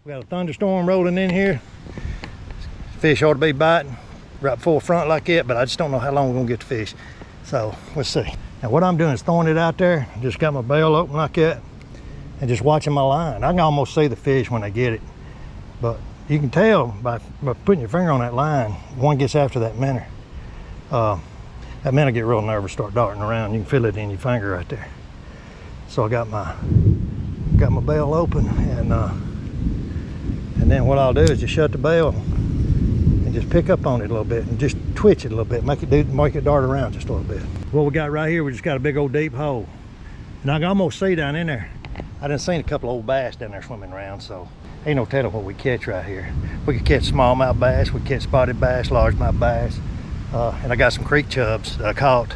We got a thunderstorm rolling in here. Fish ought to be biting right before front like that, but I just don't know how long we're gonna get the fish. So let's see. Now what I'm doing is throwing it out there. Just got my bail open like that and just watching my line. I can almost see the fish when they get it, but you can tell by putting your finger on that line, one gets after that minnow. That minnow get real nervous, start darting around. You can feel it in your finger right there. So I got my bail open, and then what I'll do is just shut the bail and just pick up on it a little bit and just twitch it a little bit, make it dart around just a little bit. What we got right here, we just got a big old deep hole, and I can almost see down in there. I done seen a couple old bass down there swimming around, so ain't no telling what we catch right here. We could catch smallmouth bass, we could catch spotted bass, largemouth bass, and I got some creek chubs that I caught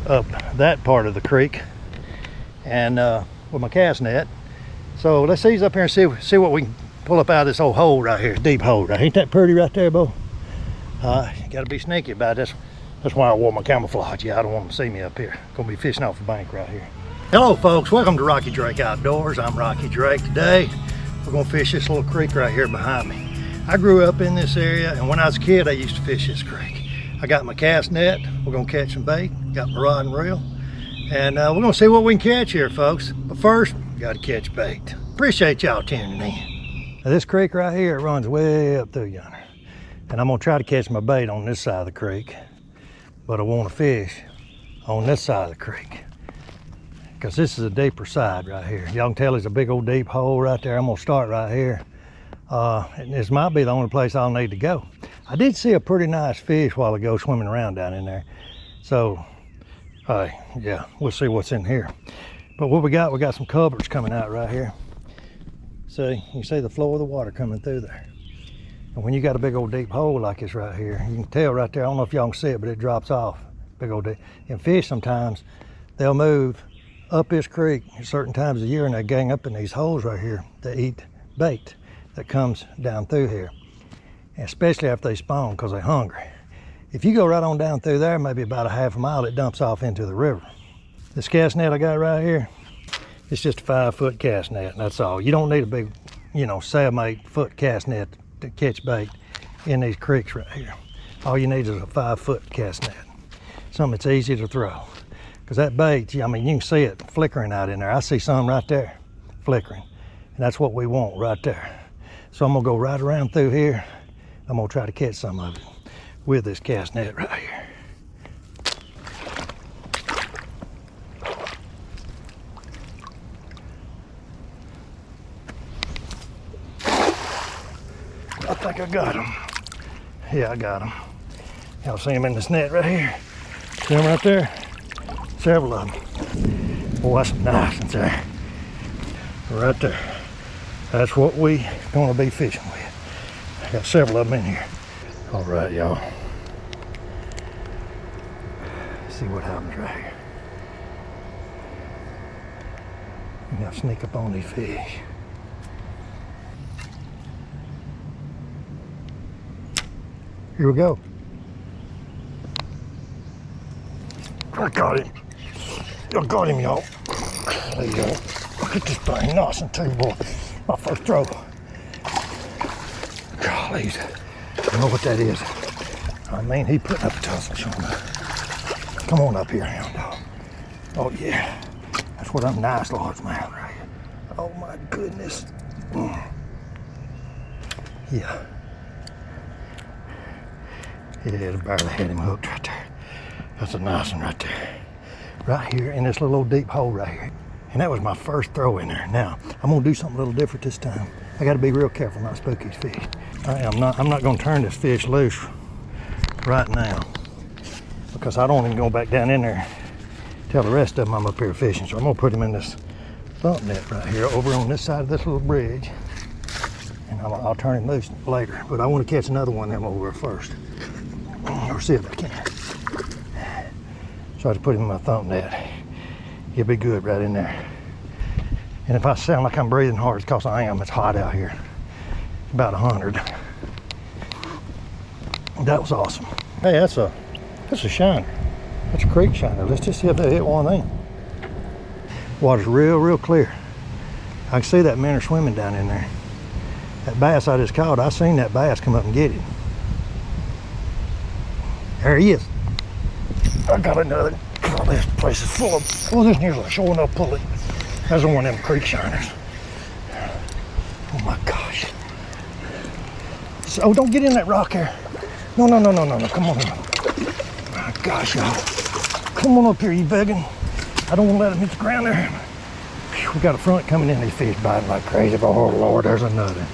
up that part of the creek, and with my cast net. So let's ease up here and see what we can pull up out of this old hole right here, deep hole right. Ain't that pretty right there, Bo? You gotta be sneaky about this. That's why I wore my camouflage. Yeah, I don't want them to see me up here. Gonna be fishing off the bank right here. Hello folks, welcome to Rocky Drake Outdoors. I'm Rocky Drake. Today we're gonna fish this little creek right here behind me. I grew up in this area, and when I was a kid I used to fish this creek. I got my cast net, we're gonna catch some bait, got my rod and reel, and we're gonna see what we can catch here, folks. But first, we gotta catch bait. Appreciate y'all tuning in. Now, this creek right here, it runs way up through yonder, and I'm gonna try to catch my bait on this side of the creek, but I want to fish on this side of the creek, because this is a deeper side right here. Y'all can tell there's a big old deep hole right there. I'm gonna start right here. And this might be the only place I'll need to go. I did see a pretty nice fish a while ago swimming around down in there. So, yeah, we'll see what's in here. But what we got some covers coming out right here. See, you see the flow of the water coming through there. And when you got a big old deep hole like this right here, you can tell right there, I don't know if y'all can see it, but it drops off. Big old deep. And fish sometimes, they'll move up this creek at certain times of year, and they gang up in these holes right here to eat bait that comes down through here, especially after they spawn, because they're hungry. If you go right on down through there, maybe about a half a mile, it dumps off into the river. This cast net I got right here, it's just a 5-foot cast net, and that's all. You don't need a big, 7, 8-foot cast net to catch bait in these creeks right here. All you need is a 5-foot cast net, something that's easy to throw. Because that bait, I mean, you can see it flickering out in there. I see some right there flickering, and that's what we want right there. So I'm gonna go right around through here. I'm gonna try to catch some of it with this cast net right here. I think I got him. Yeah, I got him. Y'all see him in this net right here? See him right there? Several of them. Boy, that's some nice ones there. Right there. That's what we gonna be fishing with. I got several of them in here. All right, y'all. See what happens right here. I'm gonna sneak up on these fish. Here we go. I got him. I got him, y'all. There you go. Look at this thing, nice and too, boy. My first throw. Golly, I don't know what that is. I mean, he putting up a tussle, showing up. Come on up here, hound dog. Oh yeah, that's what I'm nice largemouth right here. Oh my goodness. Yeah. Yeah, it barely had him hooked right there. That's a nice one right there. Right here in this little old deep hole right here. And that was my first throw in there. Now, I'm gonna do something a little different this time. I gotta be real careful not to spook these fish. I'm not gonna turn this fish loose right now, because I don't want him to go back down in there. Tell the rest of them I'm up here fishing. So I'm gonna put him in this thump net right here over on this side of this little bridge. And I'll turn him loose later. But I wanna catch another one of them over first. Or see if I can. So I just put him in my thump net. He'll be good right in there. And if I sound like I'm breathing hard, it's because I am. It's hot out here. It's about 100. That was awesome. Hey, that's a shiner. That's a creek shiner. Let's just see if they hit one thing. Water's real clear. I can see that minnow swimming down in there. That bass I just caught, I seen that bass come up and get it. There he is. I got another. Oh, this place is full of, oh, this here's a sure enough pulley. That's one of them creek shiners. Oh my gosh. So, oh, don't get in that rock here. No, come on. My gosh, y'all. Come on up here, you begging. I don't want to let him hit the ground there. Whew, we got a front coming in, these fish biting like crazy. Oh Lord, there's another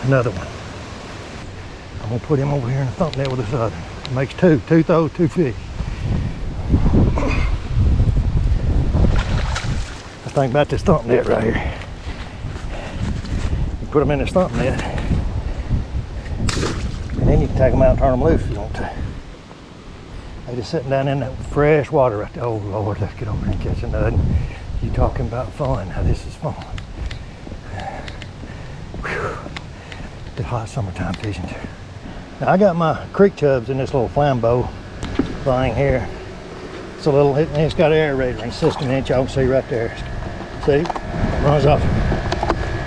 one. I'm gonna put him over here in the thumbnail with this other. It makes two throws, two fish. The thing about this thump net right here, you put them in this thump net, and then you can take them out and turn them loose if you want to. They just sitting down in that fresh water right there. Oh Lord, let's get over here and catch another. You talking about fun? Now this is fun. Whew. The hot summertime fishing. Now I got my creek chubs in this little flambeau thing here. It's a little, it's got an aerator and system in it. Y'all can see right there. See, it runs off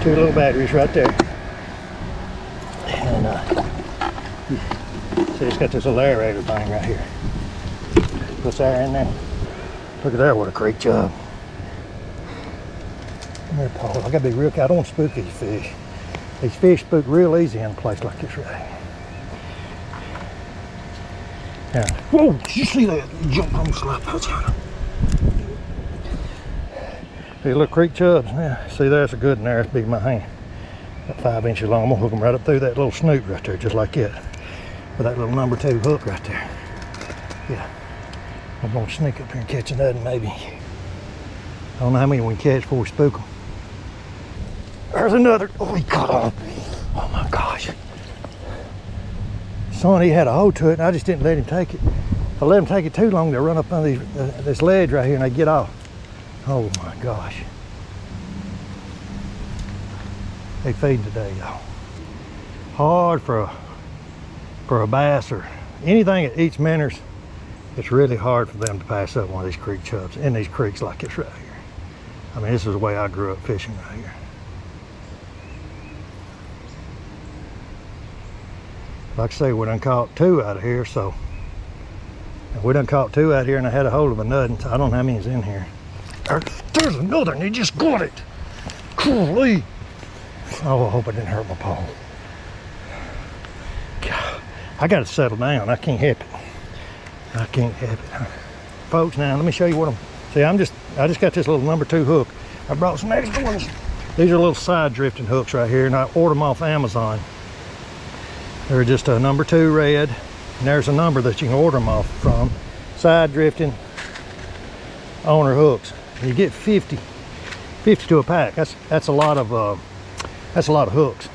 two little batteries right there. And see, it's got this little aerator thing right here. Puts air in there. Look at there, what a creek chub. Come here, Paul. I gotta be real careful. I don't want to spook these fish. These fish spook real easy in a place like this right here. Yeah. Whoa, did you see that? He jumped on the slap. That's got him. These little creek chubs. Yeah, see, there's a good one there. It's big as my hand. About 5 inches long. I'm gonna hook them right up through that little snoot right there, just like that. With that little number 2 hook right there. Yeah. I'm gonna sneak up here and catch another maybe. I don't know how many we can catch before we spook them. There's another. Oh, he caught on. Oh my gosh. Son, he had a hold to it and I just didn't let him take it. If I let him take it too long, they'll run up on this ledge right here and they get off. Oh my gosh. They feed today, y'all. Hard for a bass or anything that eats minnows. It's really hard for them to pass up one of these creek chubs in these creeks like this right here. I mean, this is the way I grew up fishing right here. Like I say, we done caught 2 out of here, so we done caught 2 out here and I had a hold of another. So I don't know how many's in here. There's another and he just got it. Coolly. Oh, I hope I didn't hurt my paw. God, I gotta settle down. I can't help it. I can't help it. Folks, now let me show you what I'm, see, I just got this little number 2 hook. I brought some extra ones. These are little side drifting hooks right here and I ordered them off Amazon. They're just a number 2 red, and there's a number that you can order them off from. Side drifting owner hooks. And you get 50 to a pack. That's a lot of hooks.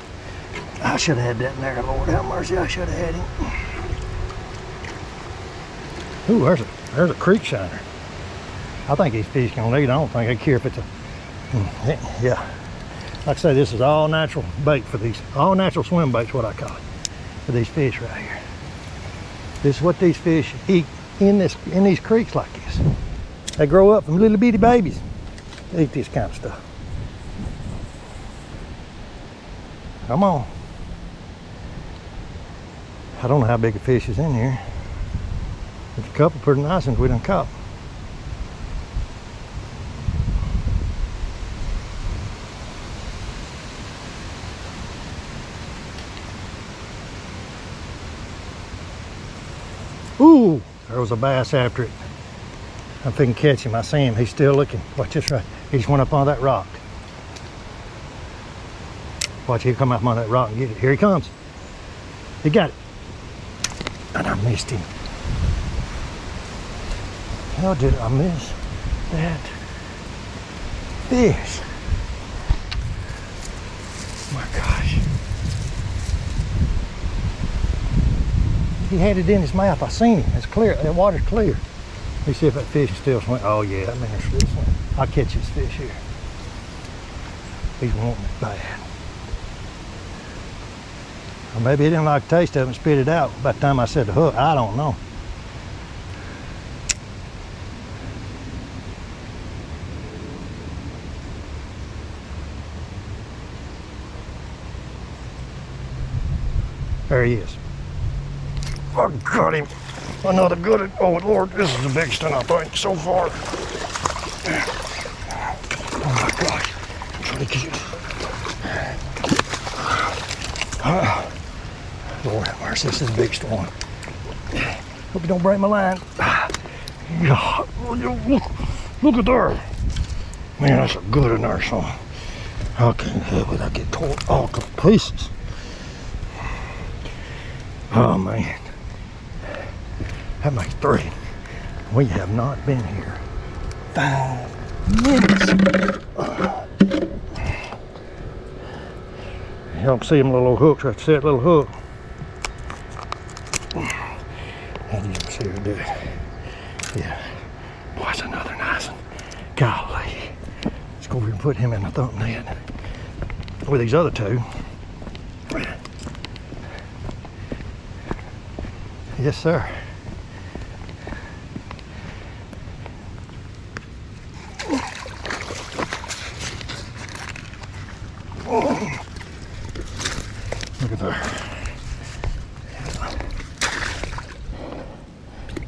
I should have had that in there. Lord have mercy, I should have had him. Ooh, there's a creek shiner. I think these fish gonna eat. I don't think they care if it's a yeah. Like I say, this is all natural bait for these. All natural swim bait's what I call it. For these fish right here. This is what these fish eat in these creeks like this. They grow up from little bitty babies. They eat this kind of stuff. Come on. I don't know how big a fish is in here. There's a couple pretty nice ones we done caught. Ooh, there was a bass after it. I'm thinking catch him. I see him. He's still looking. Watch this right. He just went up on that rock. Watch, he'll come up on that rock and get it. Here he comes. He got it. And I missed him. How did I miss that fish? My gosh. He had it in his mouth. I seen him. It's clear. That water's clear. Let me see if that fish is still swimming. Oh yeah, that man's still swimming. I'll catch this fish here. He's wanting it bad. Or maybe he didn't like the taste of it and spit it out by the time I set the hook. I don't know. There he is. I got him. Another good one. Oh Lord, this is the biggest one I think so far. Oh my gosh. I'm trying to get it. Lord have mercy, this is the biggest one. Hope you don't break my line. Yeah. Look at there. Man, that's a good one there, son. I can't help it. I get torn all to pieces. Oh man. That makes 3. We have not been here 5 minutes. Y'all can see them little hooks right there, little hook. And you can see her do it. Yeah. Boy, that's another nice one. Golly. Let's go over and put him in the thump net with these other 2. Yes, sir. Look at there.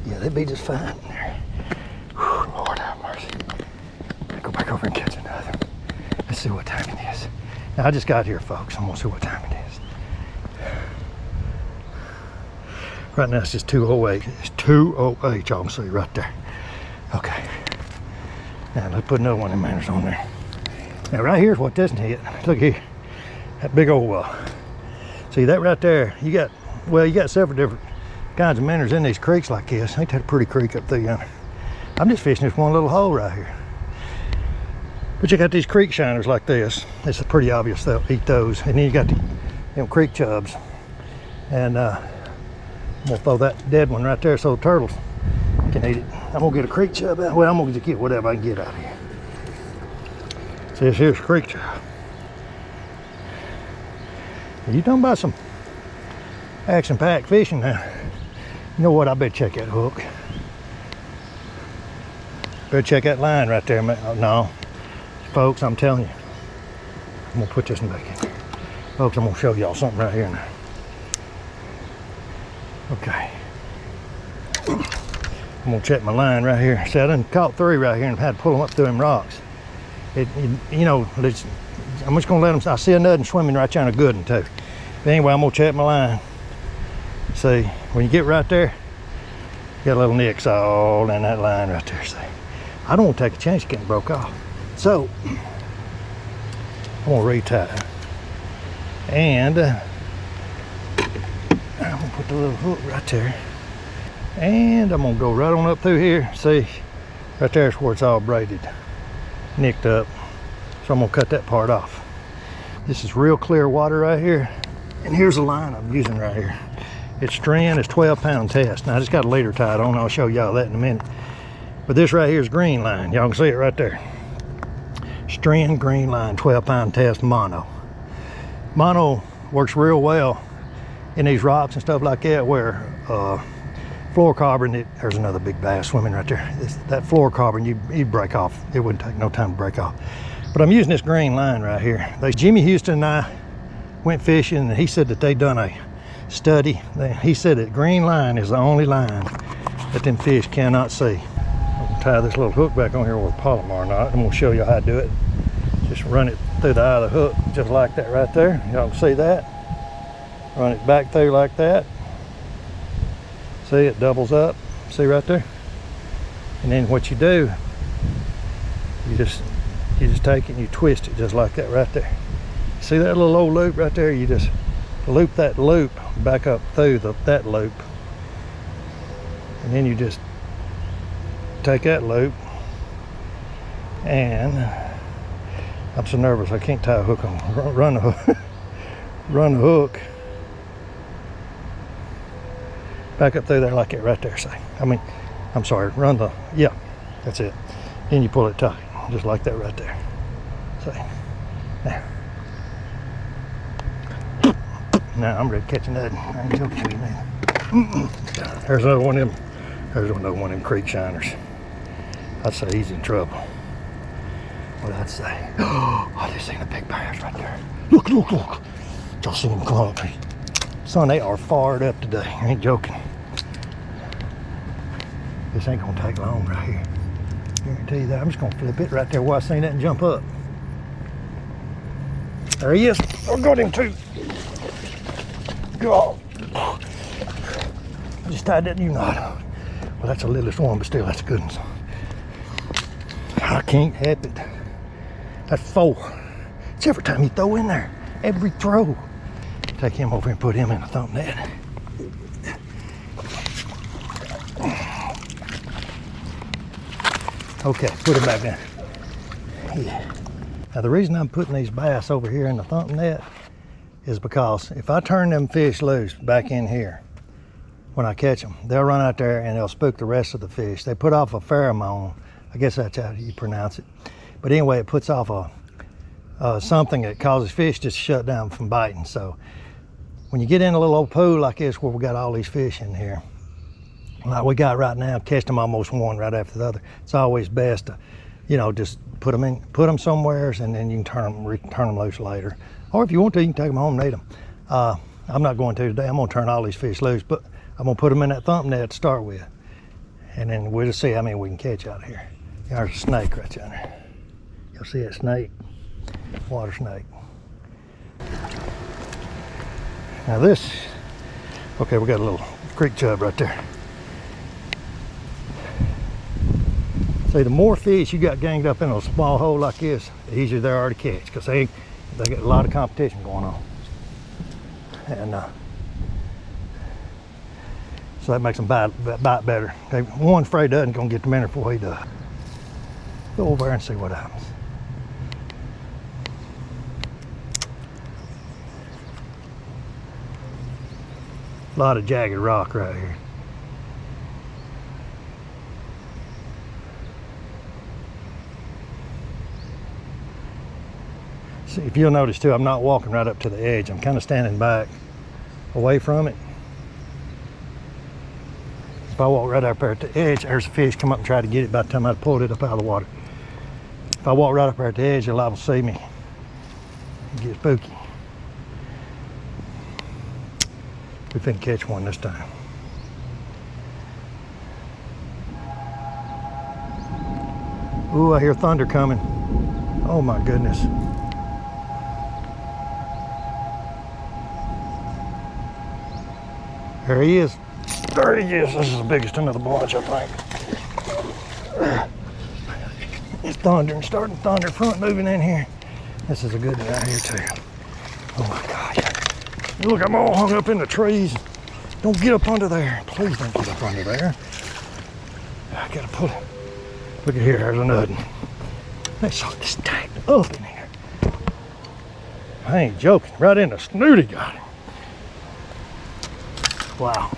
Yeah, they'd be just fine there. Whew, Lord have mercy. Go back over and catch another. Let's see what time it is. Now, I just got here, folks. I'm gonna see what time it is. Right now it's just 2:08. It's 2:08, y'all can see right there. Okay. Now let's put another one of them manners on there. Now right here's what doesn't hit. Look here. That big old see that right there, you got several different kinds of manners in these creeks like this. Ain't that a pretty creek up there, yonder? I'm just fishing this one little hole right here. But you got these creek shiners like this. It's pretty obvious they'll eat those. And then you got the creek chubs. And I'm gonna throw that dead one right there so the turtles can eat it. I'm gonna get a creek chub out. Well, I'm gonna get whatever I can get out of here. See, this here's a creek chub. You talking about some action-packed fishing now? You know what? I better check that hook. Better check that line right there. No, folks, I'm telling you, I'm gonna put this one back in. Folks, I'm gonna show y'all something right here now. Okay. I'm gonna check my line right here. See, I done caught 3 right here and had to pull them up through them rocks. You know, I'm just gonna let them. I see another swimming right there on a good one too. But anyway, I'm gonna check my line. See, when you get right there, you got little nicks all in that line right there. See, I don't want to take a chance getting broke off. So I'm gonna retie, and I'm gonna put the little hook right there, and I'm gonna go right on up through here. See, right there's where it's all braided, nicked up. So I'm gonna cut that part off. This is real clear water right here. And here's the line I'm using right here. It's strand, it's 12-pound test. Now I just got a leader tied on. I'll show y'all that in a minute. But this right here is green line. Y'all can see it right there. Strand, green line, 12-pound test, mono. Mono works real well in these rocks and stuff like that where fluorocarbon, there's another big bass swimming right there. That fluorocarbon, you'd break off. It wouldn't take no time to break off. But I'm using this green line right here. Jimmy Houston and I went fishing and he said that they done a study. He said that green line is the only line that them fish cannot see. I'm gonna tie this little hook back on here with a Palomar knot. I'm gonna show you how to do it. Just run it through the eye of the hook, just like that right there. Y'all can see that. Run it back through like that. See, it doubles up. See right there? And then what you do, you just take it and you twist it just like that right there. See that little old loop right there? You just loop that loop back up through that loop. And then you just take that loop, and I'm so nervous I can't tie a hook on. Run the hook. Run the hook back up through there like that right there. Say, I'm sorry, yeah, that's it. Then you pull it tight, just like that right there. See, now I'm ready to catch another. I ain't joking with you, man. There's another one of them. There's another one of them creek shiners. I'd say he's in trouble. What I'd say. Oh, I just seen a big bass right there. Look. Y'all see him come up. Son, they are fired up today. I ain't joking. This ain't gonna take long right here. Guarantee you that. I'm just gonna flip it right there where I seen that and jump up. There he is. I got him too. God. I just tied that new knot. Well, that's the littlest one, but still, that's a good one. I can't help it. That's 4. It's every time you throw in there. Every throw. Take him over and put him in a thump net. Okay, put it back down. Yeah. Now the reason I'm putting these bass over here in the thump net is because if I turn them fish loose back in here, when I catch them, they'll run out there and they'll spook the rest of the fish. They put off a pheromone. I guess that's how you pronounce it. But anyway, it puts off something that causes fish to shut down from biting. So when you get in a little old pool like this where we got all these fish in here, like we got right now, catch them almost one right after the other, it's always best to, you know, just put them somewhere, and then you can turn them loose later. Or if you want to, you can take them home and eat them. I'm not going to today. I'm going to turn all these fish loose, but I'm going to put them in that thump net to start with. And then we'll just see how many we can catch out of here. There's a snake right down there. You'll see that snake, water snake. Now this, okay, we got a little creek chub right there. See, the more fish you got ganged up in a small hole like this, the easier they are to catch, because they got a lot of competition going on. And so that makes them bite better. One afraid doesn't gonna get the minute before he does. Go over there and see what happens. A lot of jagged rock right here. See, if you'll notice too, I'm not walking right up to the edge. I'm kind of standing back away from it. If I walk right up there at the edge, there's a fish come up and try to get it by the time I pulled it up out of the water. If I walk right up there at the edge, they'll liable to see me and get spooky. We finna catch one this time. Ooh, I hear thunder coming. Oh my goodness. There he is. There he is. This is the biggest one of the bunch, I think. It's thundering, starting to thunder, front moving in here. This is a good one right here too. Oh my God. Look, I'm all hung up in the trees. Don't get up under there. Please don't get up under there. I gotta pull it. Look at here, there's another one. They saw this tagged up in here. I ain't joking. Right in the snooty got him. Wow.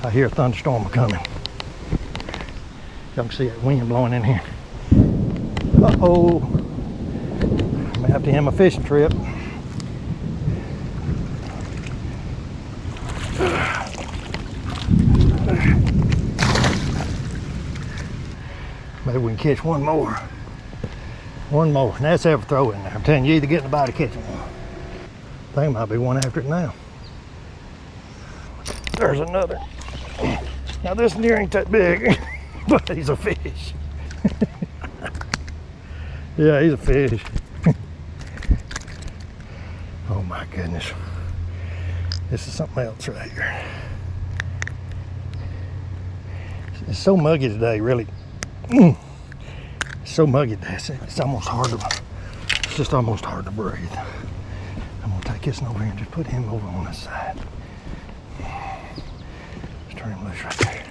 I hear a thunderstorm coming. Y'all can see that wind blowing in here. Uh-oh. I may have to end my fishing trip. Maybe we can catch one more. One more. And that's every throw in there. I'm telling you, either getting a bite or catching one. I think might be one after it now. There's another. Now this one here ain't that big, but he's a fish. Yeah, he's a fish. Oh my goodness. This is something else right here. It's so muggy today, really. It's so muggy today. It's almost hard to, it's just almost hard to breathe. I'm gonna take this one over here and just put him over on this side. Just turn him loose right there.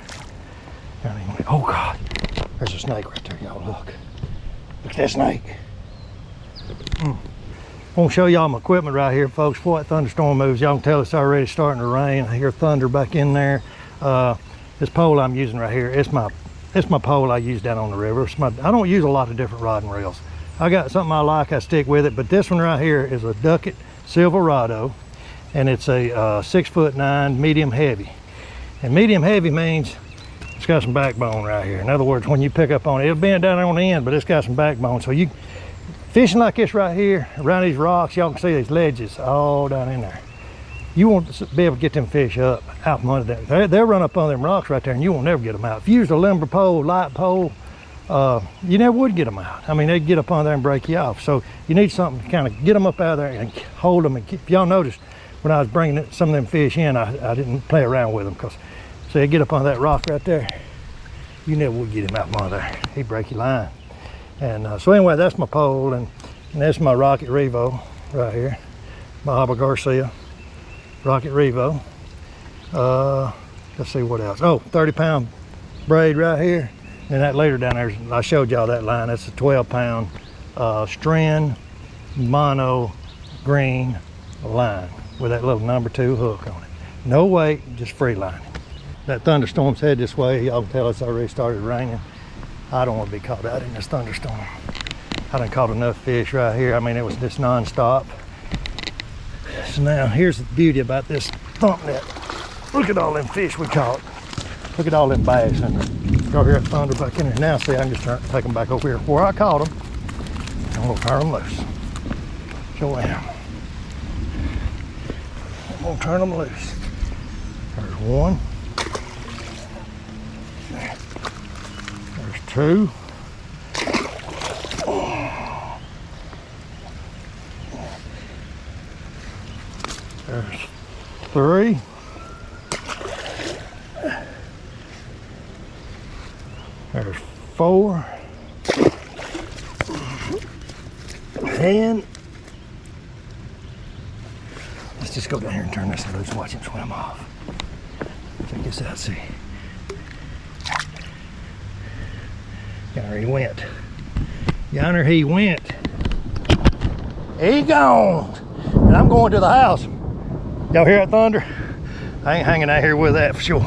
Oh God, there's a snake right there, y'all, look. Look at that snake. I'm gonna show y'all my equipment right here, folks. Before that thunderstorm moves, y'all can tell it's already starting to rain. I hear thunder back in there. This pole I'm using right here, it's my pole I use down on the river. I don't use a lot of different rod and reels. I got something I like, I stick with it, but this one right here is a Duckett Silverado, and it's a 6'9" medium heavy. And medium heavy means it's got some backbone right here. In other words, when you pick up on it, it'll bend down on the end, but it's got some backbone. So Fishing like this right here, around these rocks, y'all can see these ledges all down in there. You won't be able to get them fish up out from under that. They'll run up on them rocks right there and you won't never get them out. If you use a limber pole, light pole, you never would get them out. I mean, they'd get up on there and break you off. So you need something to kind of get them up out of there and hold them. And keep, y'all noticed when I was bringing some of them fish in, I didn't play around with them because, so they get up on that rock right there. You never would get him out from under there. He'd break your line. And so anyway, that's my pole, and that's my Rocket Revo right here. My Abba Garcia Rocket Revo. Let's see what else. Oh, 30-pound braid right here. And that later down there, I showed y'all that line. That's a 12-pound Stren mono green line with that little number 2 hook on it. No weight, just free line. That thunderstorm's headed this way. Y'all can tell it's already started raining. I don't want to be caught out in this thunderstorm. I done caught enough fish right here. I mean, it was just non-stop. So now here's the beauty about this thump net. Look at all them fish we caught. Look at all them bass in there. Go here at thunder back in there. Now see, I can just take them back over here where I caught them. I'm gonna turn them loose. Show them. I'm gonna turn them loose. There's one. There's 2. There's 3. There's 4. And let's just go down here and turn this loose, watch him swim off. Check this out, see. Yonder he went. Yonder he went. He gone. And I'm going to the house. Y'all hear that thunder? I ain't hanging out here with that for sure.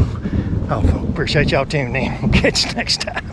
Oh, appreciate y'all tuning in. We'll catch you next time.